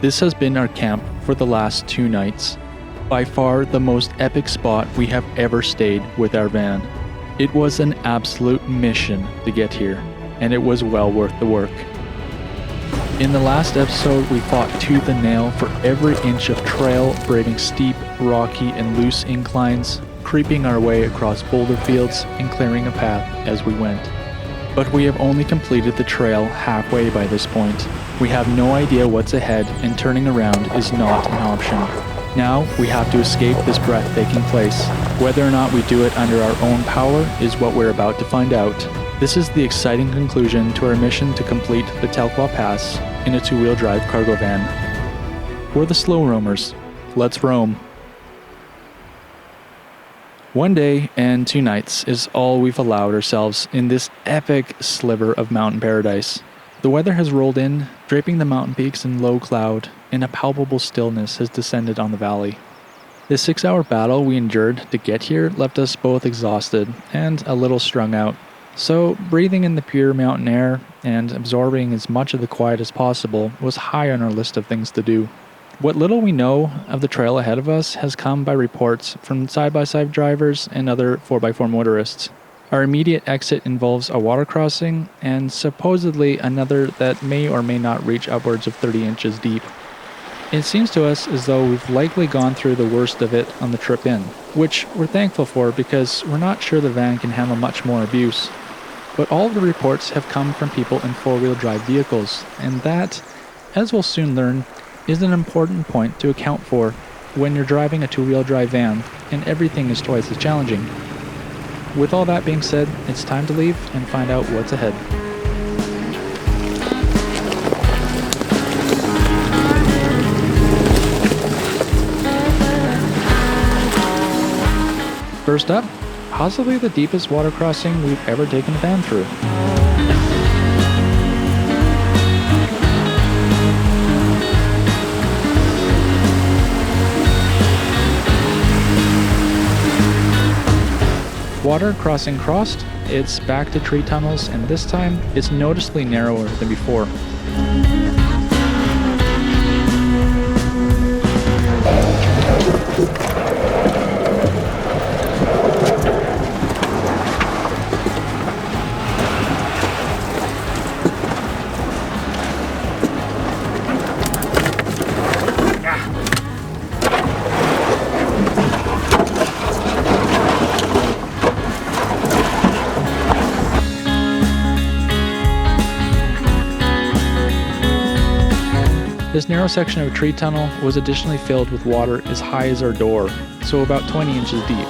This has been our camp for the last 2 nights. By far the most epic spot we have ever stayed with our van. It was an absolute mission to get here, and it was well worth the work. In the last episode, we fought tooth and nail for every inch of trail, braving steep, rocky, and loose inclines, creeping our way across boulder fields and clearing a path as we went. But we have only completed the trail halfway by this point. We have no idea what's ahead, and turning around is not an option. Now we have to escape this breathtaking place. Whether or not we do it under our own power is what we're about to find out. This is the exciting conclusion to our mission to complete the Telkwa Pass in a 2-wheel drive cargo van. We're the slow roamers. Let's roam. 1 day and 2 nights is all we've allowed ourselves in this epic sliver of mountain paradise. The weather has rolled in, draping the mountain peaks in low cloud, and a palpable stillness has descended on the valley. The 6-hour battle we endured to get here left us both exhausted and a little strung out. So, breathing in the pure mountain air and absorbing as much of the quiet as possible was high on our list of things to do. What little we know of the trail ahead of us has come by reports from side-by-side drivers and other 4x4 motorists. Our immediate exit involves a water crossing and supposedly another that may or may not reach upwards of 30 inches deep. It seems to us as though we've likely gone through the worst of it on the trip in, which we're thankful for because we're not sure the van can handle much more abuse. But all of the reports have come from people in 4-wheel drive vehicles, and that, as we'll soon learn, is an important point to account for when you're driving a 2-wheel drive van and everything is twice as challenging. With all that being said, it's time to leave and find out what's ahead. First up, possibly the deepest water crossing we've ever taken the van through. Water crossing crossed, it's back to tree tunnels, and this time it's noticeably narrower than before. This narrow section of a tree tunnel was additionally filled with water as high as our door, so about 20 inches deep.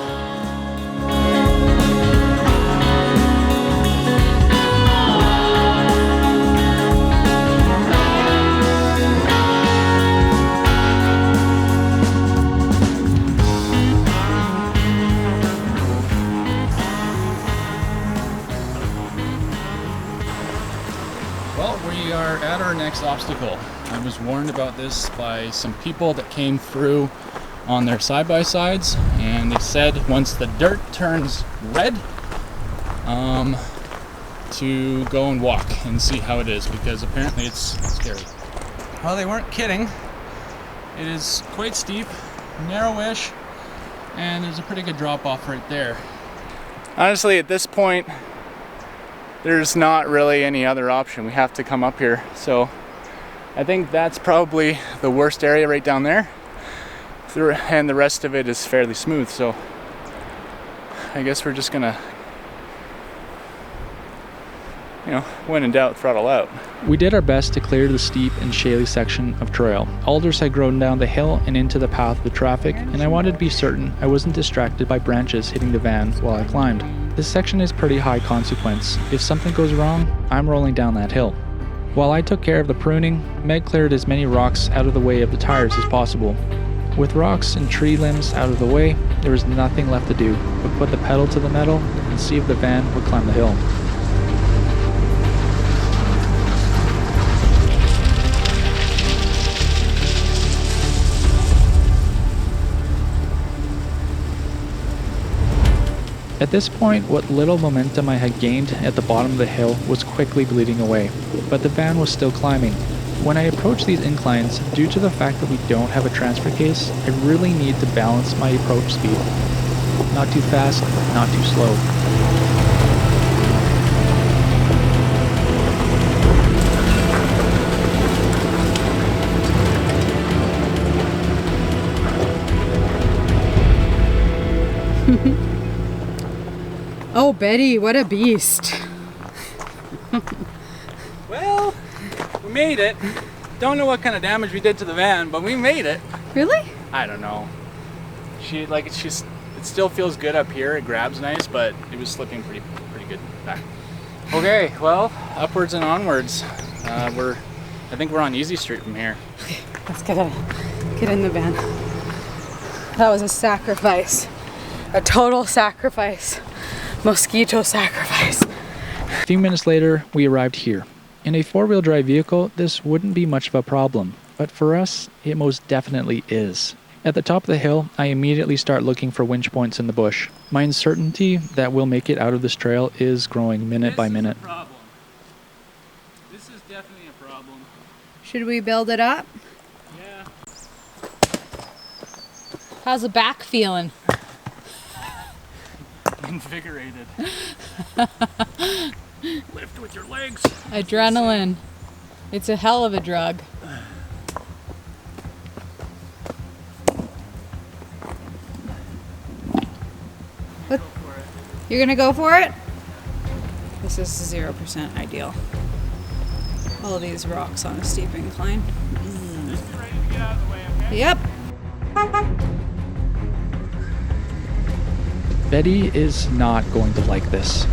Well, we are at our next obstacle. I was warned about this by some people that came through on their side-by-sides, and they said once the dirt turns red, to go and walk and see how it is, because apparently it's scary. Well, they weren't kidding. It is quite steep, narrowish, and there's a pretty good drop-off right there. Honestly, at this point, there's not really any other option. We have to come up here, so I think that's probably the worst area right down there, and the rest of it is fairly smooth, so I guess we're just gonna, when in doubt, throttle out. We did our best to clear the steep and shaly section of trail. Alders had grown down the hill and into the path of the traffic, and I wanted to be certain I wasn't distracted by branches hitting the van while I climbed. This section is pretty high consequence. If something goes wrong, I'm rolling down that hill. While I took care of the pruning, Meg cleared as many rocks out of the way of the tires as possible. With rocks and tree limbs out of the way, there was nothing left to do but put the pedal to the metal and see if the van would climb the hill. At this point, what little momentum I had gained at the bottom of the hill was quickly bleeding away, but the van was still climbing. When I approach these inclines, due to the fact that we don't have a transfer case, I really need to balance my approach speed. Not too fast, not too slow. Oh, Betty, what a beast. Well, we made it. Don't know what kind of damage we did to the van, but we made it. Really? I don't know. It still feels good up here. It grabs nice, but it was slipping pretty good back. Okay, well, upwards and onwards. I think we're on Easy Street from here. Okay, let's get in the van. That was a sacrifice. A total sacrifice. Mosquito sacrifice. A few minutes later, we arrived here. In a four-wheel drive vehicle, this wouldn't be much of a problem, but for us, it most definitely is. At the top of the hill, I immediately start looking for winch points in the bush. My uncertainty that we'll make it out of this trail is growing minute by minute. This is definitely a problem. Should we build it up? Yeah. How's the back feeling? Invigorated. Lift with your legs. Adrenaline. It's a hell of a drug. What? You're gonna go for it? This is 0% ideal. All these rocks on a steep incline. Just get ready to get out of the way, okay? Yep. Betty is not going to like this.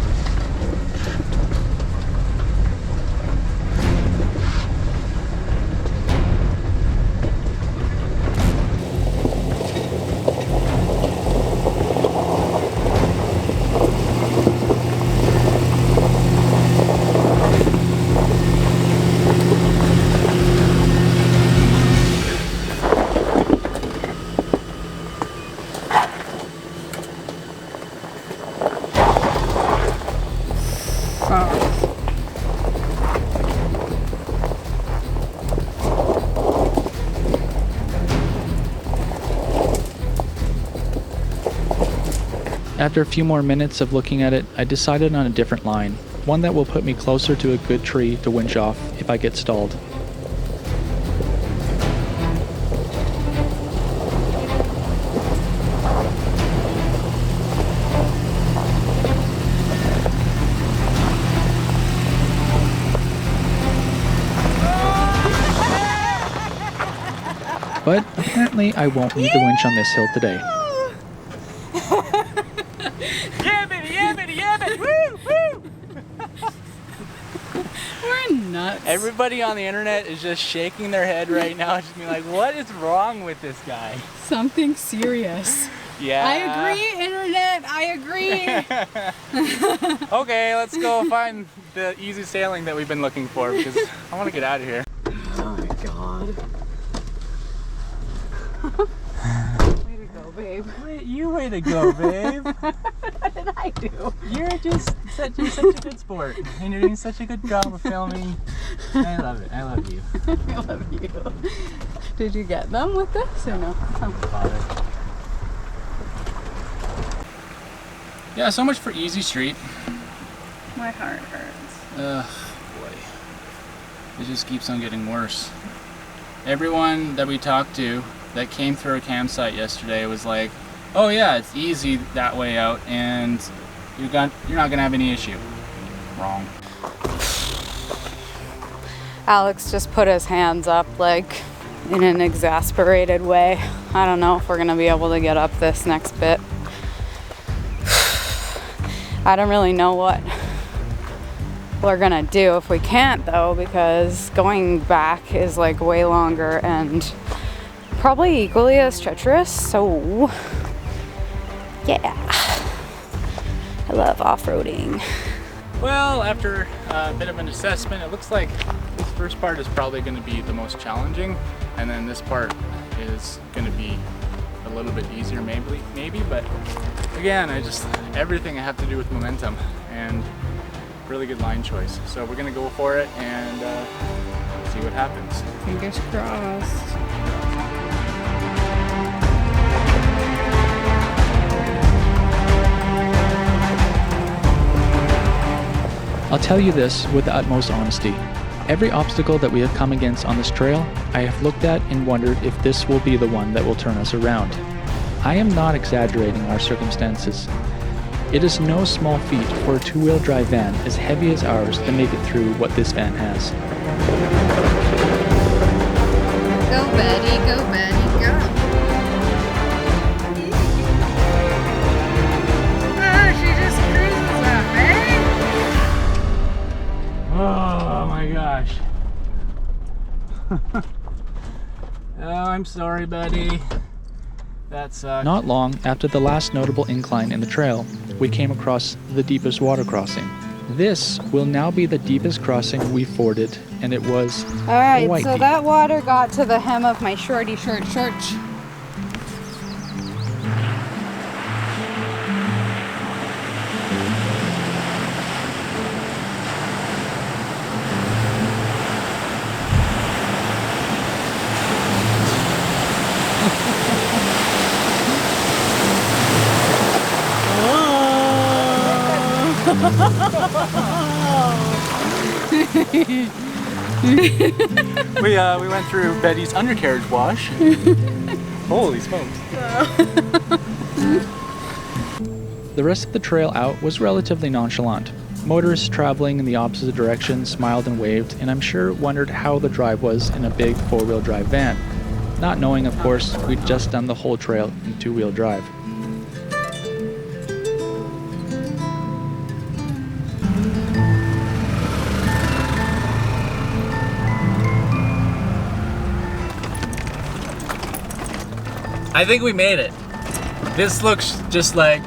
After a few more minutes of looking at it, I decided on a different line, one that will put me closer to a good tree to winch off if I get stalled. But apparently I won't need the winch on this hill today. Yeah, baby, woo, woo! We're nuts. Everybody on the internet is just shaking their head right now, just being like, what is wrong with this guy? Something serious. Yeah. I agree, internet. I agree. Okay, let's go find the easy sailing that we've been looking for because I want to get out of here. Oh my god. Way to go, babe. Way to go, babe. What did I do? You're such a good sport, and you're doing such a good job of filming. I love it. I love you. I love you. Did you get them with this or no? Father. Yeah, so much for Easy Street. My heart hurts. Ugh, boy. It just keeps on getting worse. Everyone that we talked to that came through a campsite yesterday was like, oh yeah, it's easy that way out and you're not gonna have any issue. Wrong. Alex just put his hands up like in an exasperated way. I don't know if we're gonna be able to get up this next bit. I don't really know what we're gonna do if we can't though, because going back is like way longer and probably equally as treacherous, so yeah. I love off-roading. Well, after a bit of an assessment, it looks like this first part is probably going to be the most challenging, and then this part is going to be a little bit easier maybe, but again, everything I have to do with momentum and really good line choice. So we're going to go for it and See what happens. Fingers crossed. I'll tell you this with the utmost honesty. Every obstacle that we have come against on this trail, I have looked at and wondered if this will be the one that will turn us around. I am not exaggerating our circumstances. It is no small feat for a two-wheel drive van as heavy as ours to make it through what this van has. Go Betty, go Betty, go. Oh, she just cruises up, eh? Oh my gosh. Oh, I'm sorry, buddy. That sucks. Not long after the last notable incline in the trail, we came across the deepest water crossing. This will now be the deepest crossing we forded, and it was Alright, quite so deep. that water got to the hem of my shorty short. We went through Betty's undercarriage wash. Holy smokes. The rest of the trail out was relatively nonchalant. Motorists traveling in the opposite direction smiled and waved, and I'm sure wondered how the drive was in a big four-wheel drive van. Not knowing, of course, we'd just done the whole trail in two-wheel drive. I think we made it. This looks just like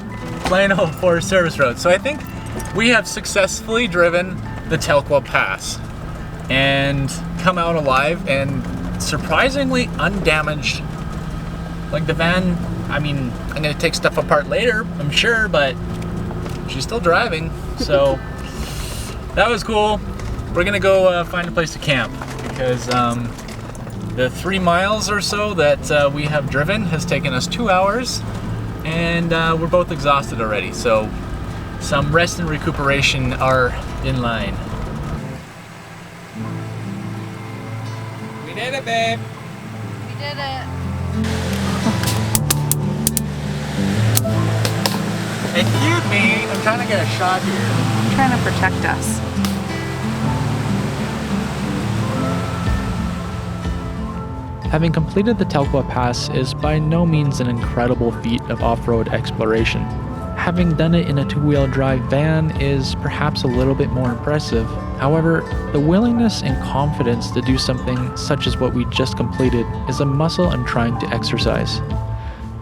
plain old Forest Service road. So I think we have successfully driven the Telkwa Pass and come out alive and surprisingly undamaged. Like the van, I mean, I'm gonna take stuff apart later, I'm sure, but she's still driving. So that was cool. We're gonna go find a place to camp because the 3 miles or so that we have driven has taken us 2 hours, and we're both exhausted already, so some rest and recuperation are in line. We did it, babe! We did it. Excuse me, I'm trying to get a shot here. Trying to protect us. Having completed the Telkwa Pass is by no means an incredible feat of off-road exploration. Having done it in a two-wheel drive van is perhaps a little bit more impressive. However, the willingness and confidence to do something such as what we just completed is a muscle I'm trying to exercise.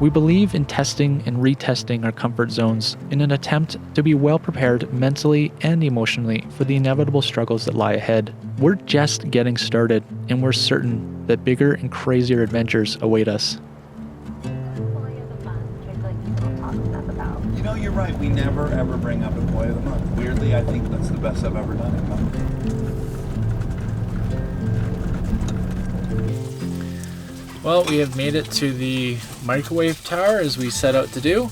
We believe in testing and retesting our comfort zones in an attempt to be well prepared mentally and emotionally for the inevitable struggles that lie ahead. We're just getting started, and we're certain that bigger and crazier adventures await us. You know, you're right. We never ever bring up Employee of the Month. Weirdly, I think that's the best I've ever done it. Well, we have made it to the microwave tower as we set out to do.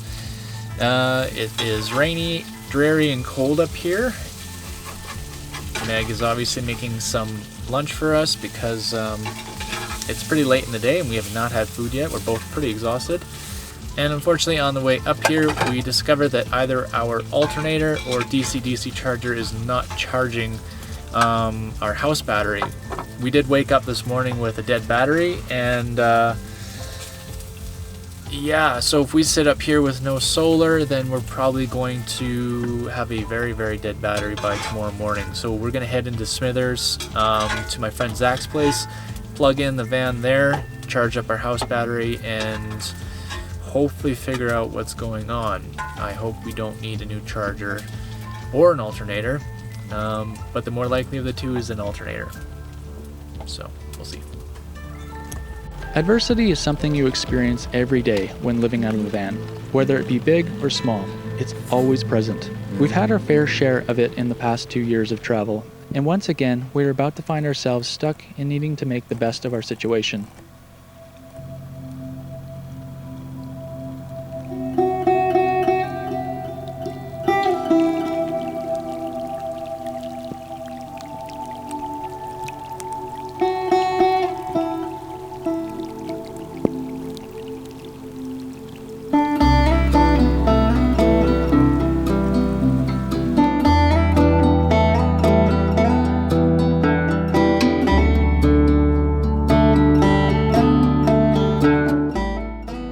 It is rainy, dreary, and cold up here. Meg is obviously making some lunch for us because it's pretty late in the day and we have not had food yet. We're both pretty exhausted. And unfortunately, on the way up here, we discovered that either our alternator or DC-DC charger is not charging our house battery. We did wake up this morning with a dead battery, and yeah, so if we sit up here with no solar, then we're probably going to have a very, very dead battery by tomorrow morning. So we're gonna head into Smithers to my friend Zach's place, plug in the van there, charge up our house battery, and hopefully figure out what's going on. I hope we don't need a new charger or an alternator, but the more likely of the two is an alternator. So we'll see. Adversity is something you experience every day when living out of a van. Whether it be big or small, it's always present. We've had our fair share of it in the past 2 years of travel, And once again, we're about to find ourselves stuck in needing to make the best of our situation.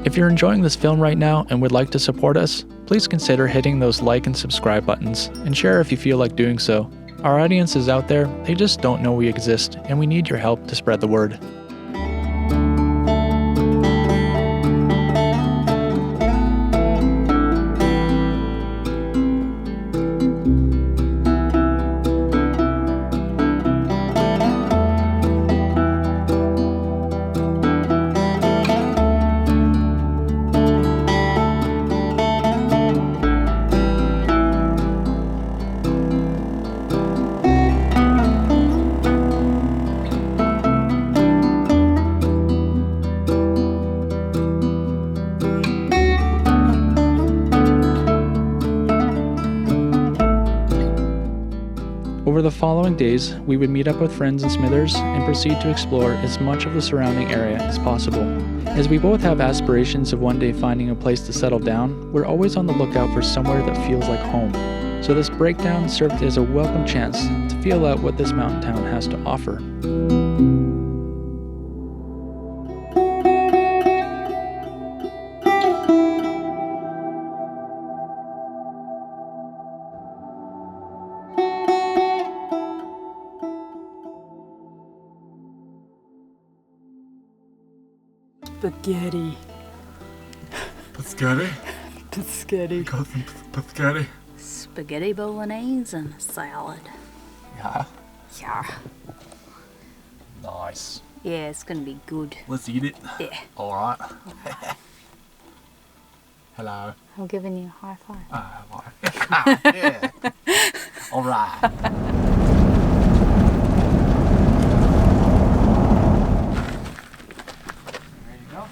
If you're enjoying this film right now and would like to support us, please consider hitting those like and subscribe buttons, and share if you feel like doing so. Our audience is out there, they just don't know we exist, and we need your help to spread the word. Over the following days, we would meet up with friends in Smithers and proceed to explore as much of the surrounding area as possible. As we both have aspirations of one day finding a place to settle down, we're always on the lookout for somewhere that feels like home. So this breakdown served as a welcome chance to feel out what this mountain town has to offer. Spaghetti. Biscotti? Spaghetti. Biscotti? Spaghetti bolognese and a salad. Yeah. Yeah. Nice. Yeah, it's gonna be good. Let's eat it. Yeah. Alright. Hello. I'm giving you a high five. Yeah. Alright. Ready to go?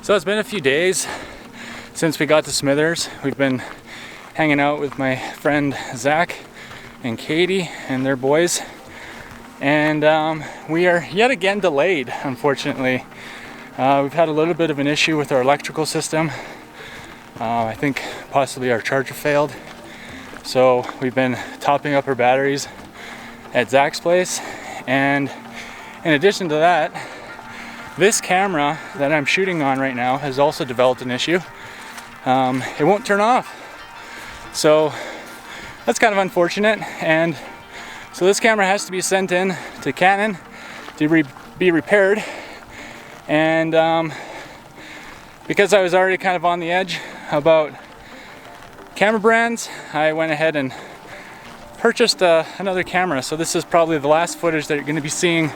So it's been a few days since we got to Smithers. We've been hanging out with my friend Zach and Katie and their boys, and we are yet again delayed, unfortunately. We've had a little bit of an issue with our electrical system. I think possibly our charger failed, so we've been topping up our batteries at Zach's place. And in addition to that, this camera that I'm shooting on right now has also developed an issue. It won't turn off. So that's kind of unfortunate. And so this camera has to be sent in to Canon to be repaired. And because I was already kind of on the edge about camera brands, I went ahead and purchased another camera. So this is probably the last footage that you're going to be seeing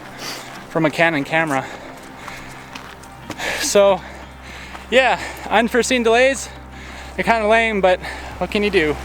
from a Canon camera. So yeah, unforeseen delays. They're kind of lame, but what can you do?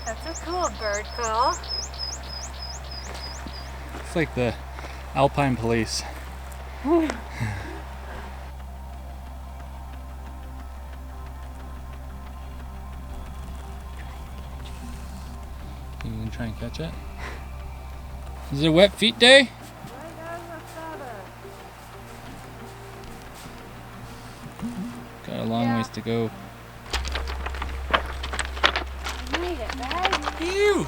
That's a cool bird call. It's like the Alpine police. You gonna try and catch it? Is it a wet feet day? Got a long ways to go. Ew!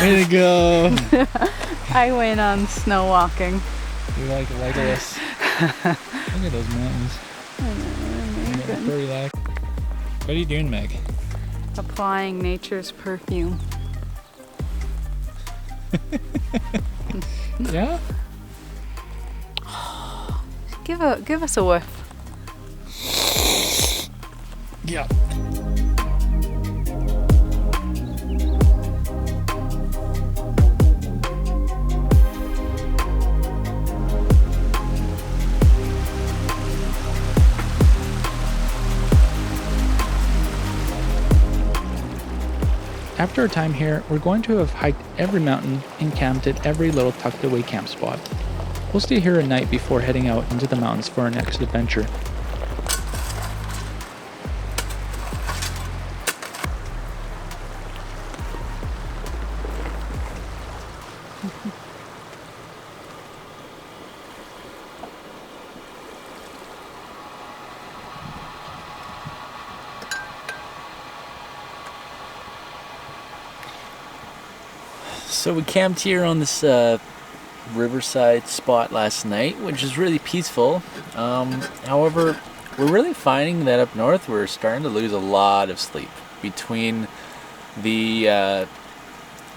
Way to go! I went on snow walking. You like Legolas. Look at those mountains. Pretty like. What are you doing, Meg? Applying nature's perfume. Yeah? Give us a whiff. Yeah. After our time here, we're going to have hiked every mountain and camped at every little tucked away camp spot. We'll stay here a night before heading out into the mountains for our next adventure. So we camped here on this riverside spot last night, which is really peaceful. However, we're really finding that up north we're starting to lose a lot of sleep between the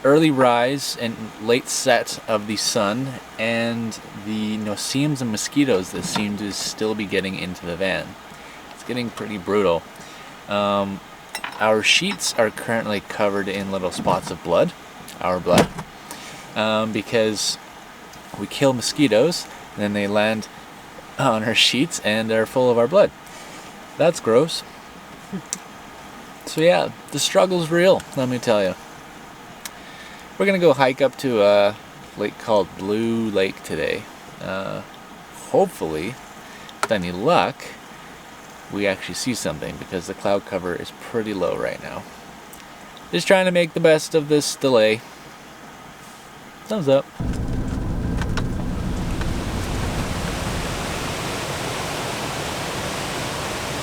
early rise and late set of the sun and the no-see-ums and mosquitoes that seem to still be getting into the van. It's getting pretty brutal. Our sheets are currently covered in little spots of blood. Our blood, because we kill mosquitoes and then they land on our sheets and are full of our blood. That's gross. So yeah, the struggle's real, let me tell you. We're gonna go hike up to a lake called Blue Lake today. Hopefully, with any luck, we actually see something because the cloud cover is pretty low right now. Just trying to make the best of this delay. Thumbs up.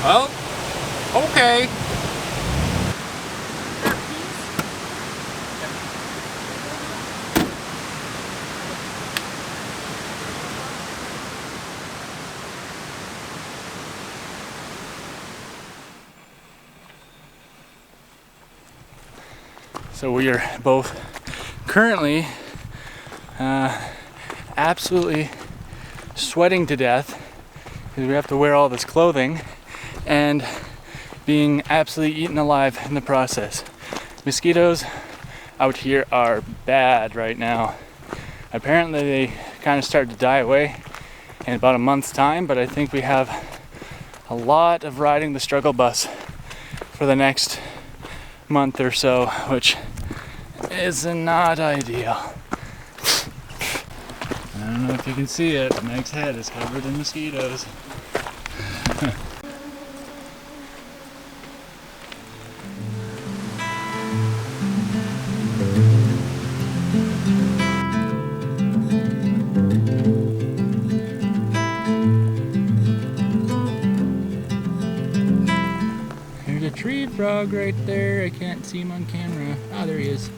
Well, okay. So we are both currently absolutely sweating to death because we have to wear all this clothing and being absolutely eaten alive in the process. Mosquitoes out here are bad right now. Apparently they kind of start to die away in about a month's time, but I think we have a lot of riding the struggle bus for the next month or so, which is not ideal. I don't know if you can see it, Meg's head is covered in mosquitoes. tree frog right there. I can't see him on camera. Ah, there he is.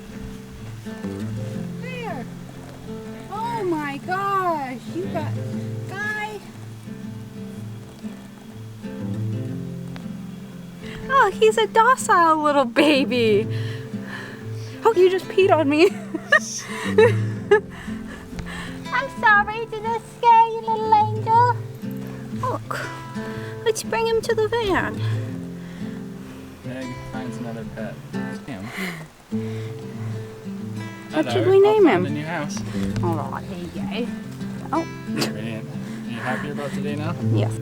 There. Oh my gosh, you got guy. Oh, he's a docile little baby. Oh, you just peed on me. I'm sorry, did I scare you, little angel? Look, let's bring him to the van. Meg finds another pet. Damn. What should we name him? The new house. All right, here you go. Oh, Brilliant. Are you happy about today now? yes.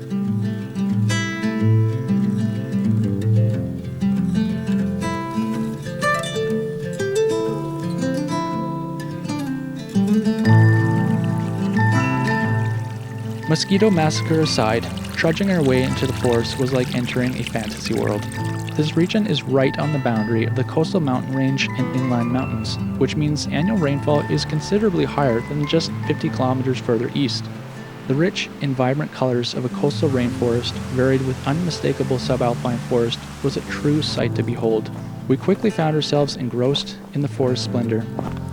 Mosquito massacre aside, trudging our way into the forest was like entering a fantasy world. This region is right on the boundary of the coastal mountain range and inland mountains, which means annual rainfall is considerably higher than just 50 kilometers further east. The rich and vibrant colors of a coastal rainforest, varied with unmistakable subalpine forest, was a true sight to behold. We quickly found ourselves engrossed in the forest splendor,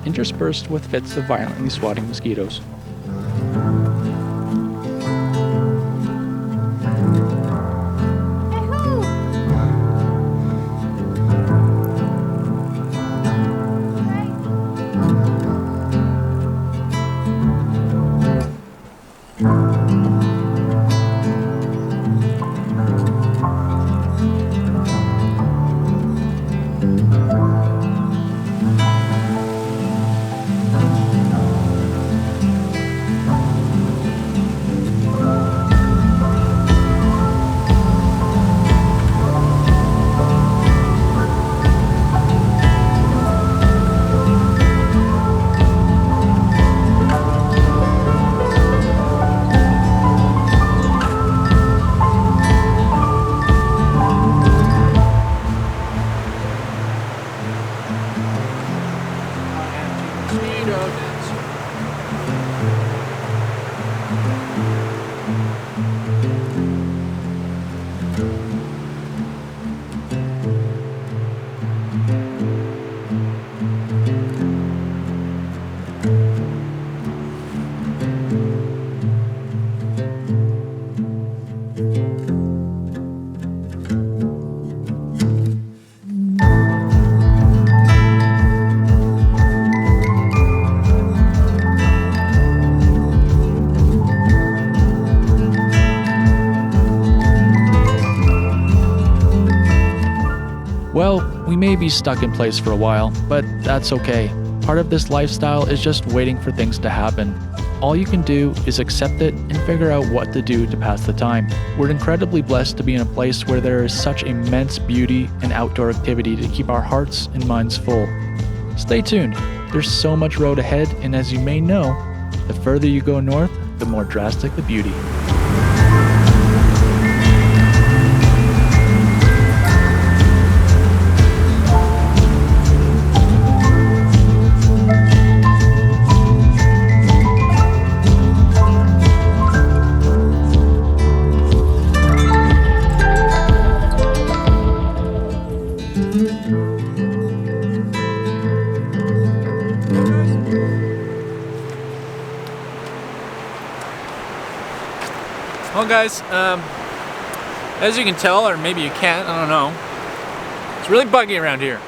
interspersed with fits of violently swatting mosquitoes. Well, we may be stuck in place for a while, but that's okay. Part of this lifestyle is just waiting for things to happen. All you can do is accept it and figure out what to do to pass the time. We're incredibly blessed to be in a place where there is such immense beauty and outdoor activity to keep our hearts and minds full. Stay tuned. There's so much road ahead, and as you may know, the further you go north, the more drastic the beauty. Well guys, as you can tell, or maybe you can't, I don't know, it's really buggy around here.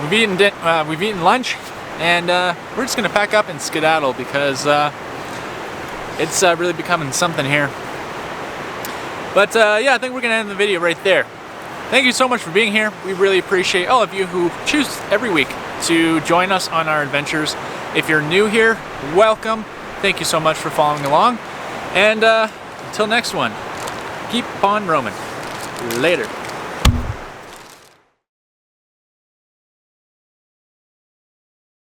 We've eaten lunch, and we're just gonna pack up and skedaddle because it's really becoming something here. But yeah, I think we're gonna end the video right there. Thank you so much for being here. We really appreciate all of you who choose every week to join us on our adventures. If you're new here, welcome. Thank you so much for following along. And until next one, keep on roaming. Later.